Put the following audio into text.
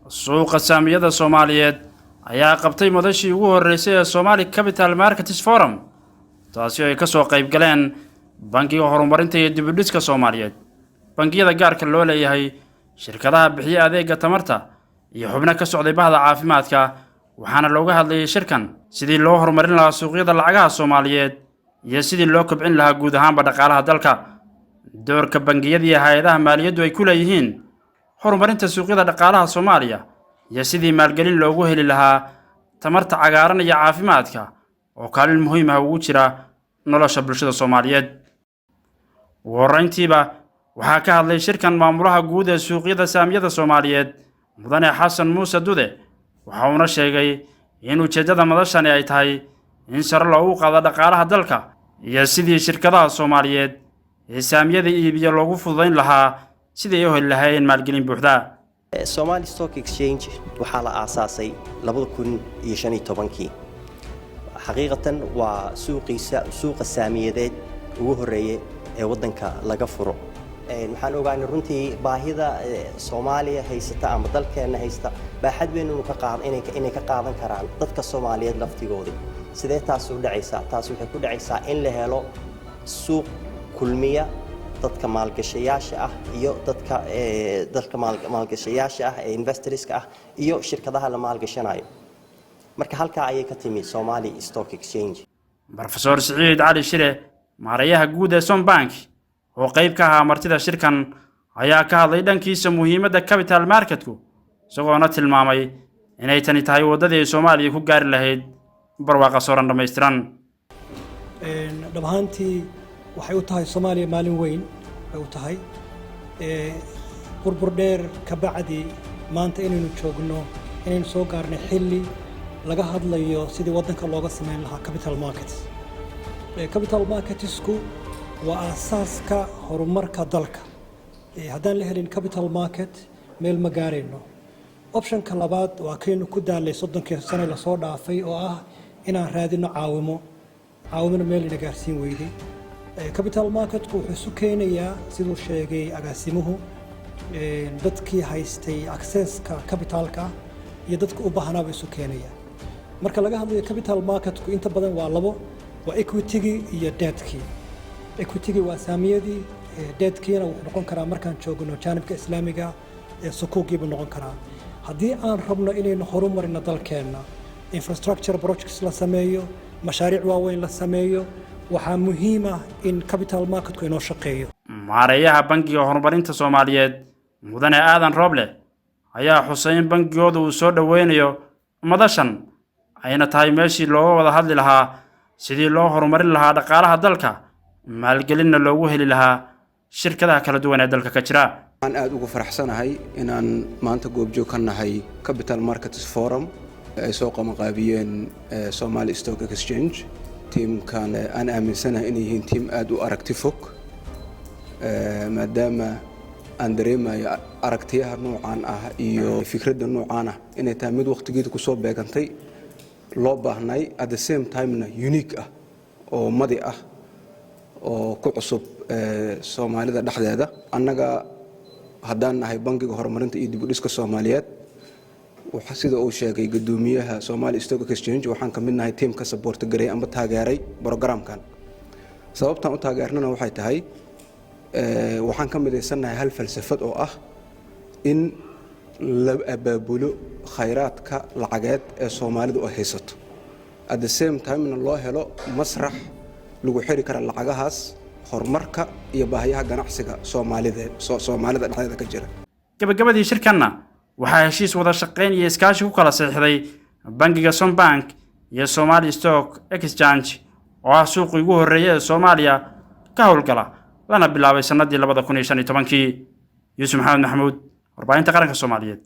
suuqa saamiyada Soomaaliyeed ayaa qabtay madashii ugu horeysay ee Somali Capital Markets Forum taasi oo ay ka soo qayb galeen bangiga horumarinta iyo dib u dhiska Soomaaliyeed bangiyada gaarka loo leeyahay shirkadaha bixiya adeegga tamarta iyo xubno ka socday bahda caafimaadka waxaana looga hadlayay shirkan sidii loo horumarin lahaa suuqyada lacagaha Soomaaliyeed iyo sidii loo kobcin lahaa guud ahaanba dhaqaalaha dalka doorka bangiyada iyo hay'adaha maaliyaddu ay ku leeyihiin horumarinta suuqyada dhaqaalaha Soomaaliya iyo sidii maalgelin loogu heli lahaa tamarta cagaaran iyo caafimaadka oo kaalin muhiim ah ugu jira nolosha bulshada Soomaaliyeed wareyntiiba waxaa ka hadlay shirkan maamulaha guud ee suuqyada saamiyada Soomaaliyeed mudane Xasan Muuse Dude waxa uu sheegay in ujeedada madashani ay tahay in sare loogu qaado dhaqaalaha dalka iyo sidii shirkadaha Soomaaliyeed ee saamiyada iibiyo loogu fududeyn lahaa sidii ay heli lahaayeen maalgelin buuxda Somali Stock Exchange waxaa la aasaasay 2015 xaqiiqatan waa suuqa saamiyadeed ugu horeeyay ee wadanka laga furo waxaan ogaanay runtii baahida Soomaaliya haysata ama dalkeena haysta baaxad weyn inay ka qaadan karaan dadka Soomaaliyeed laftigooda sidee taas u dhacaysaa taas waxay ku dhacaysaa in la helo suuq kulmiya dadka maalgashayaasha ah iyo dadka maalgashayaasha ah ee investorska ah iyo shirkadaha la maalgashanayo marka halka ayay ka timi Somali Stock Exchange Professor Saeed Ali Shire maarayaha guud ee Sombank oo qayb ka ah martida shirkan ayaa ka hadlay dhankiisa muhiimadda capital marketku isagoona tilmaamay inay tani tahay wadadii Soomaaliya ku gaari lahayd barwaaqo soo dhameystiran dhabaantii waxay u tahay Soomaaliya maalin weyn ay u tahay burbur dheer ka bacdi maanta inaynu joogno inaynu soo gaarnay xilli laga hadlayo sidii wadanka looga sameyn lahaa capital marketsku waa asaaska horumarka dalka haddaan la helin capital market meel ma gaarayno optionka labaad waa kaynu ku daalay 30 sano la soo dhaafay oo ah inaan raadino caawimo meel ina gaarsiin weyday capital marketku wuxuu isu keenayaa siduu sheegay agaasimuhu dadkii haystay accesska capitalka iyo dadka u baahnaaba isu keenaya marka laga hadlayo capital marketku inta badan waa labo waa equity iyo debt-kii equity waa saamiyadii debt-kiina wuxuu noqon karaa markaan joogno janibka islaamiga ee sukuuqiiba noqon karaa haddii aan rabno inaynu horumarino dalkeena infrastructure projects la sameeyo mashaariic waaweyn la sameeyo waxaa muhiim ah in capital marketku inoo shaqeeyo maareeyaha bangiga horumarinta Soomaaliyeed mudane Aadan Rooble ayaa xuseyn bangigooda uu soo dhaweynayo madashan ayna tahay meeshii loo wada hadli lahaa sidii loo horumarin lahaa dhaqaalaha dalka maalgelinna loogu heli lahaa shirkadaha kala duwan ee dalka ka jira aan aad ugu faraxsanahay inaan maanta goobjoog ka nahay Capital Markets Forum ay soo qabanqaabiyeen Somali Stock Exchange teamkan aan aaminsanahay inay yihiin team aad u aragti fog maadaama aan dareemayo aragtiyaha noocan ah iyo fikradda noocan ah inay tahay mid waqtigeeda ku soo beegantay loo baahnay at the same time na unique ah oo madi ah oo ku cusub Soomaalida dhexdeeda annaga haddaan nahay bangiga horumarinta iyo dib u dhiska Soomaaliyeed waxa sida uu sheegay gudoomiyaha Somali Stock Exchange waxaan ka mid nahay team ka support garay amba taageeray programkan sababtan u taageernana waxay tahay waxaan ka mideysanahay hal falsafad oo ah in la abaabulo khayraadka lacageed ee Soomaalidu ay haysato at the same time loo helo masrax lagu xiri kara lacagahaas horumarka iyo baahiyaha ganacsiga Soomaalida dhexdeeda ka jira gabagabadii shirkanna waxaa heshiis wada shaqeyn iyo iskaashi ku kala saxiixday bangiga Sombank iyo Somali Stock Exchange oo ah suuqii ugu horeeyay ee Soomaaliya ka howlgala lana bilaabay sanadii 2015 Yusuf Maxamed Maxamuud warbaahinta qaranka Soomaaliyeed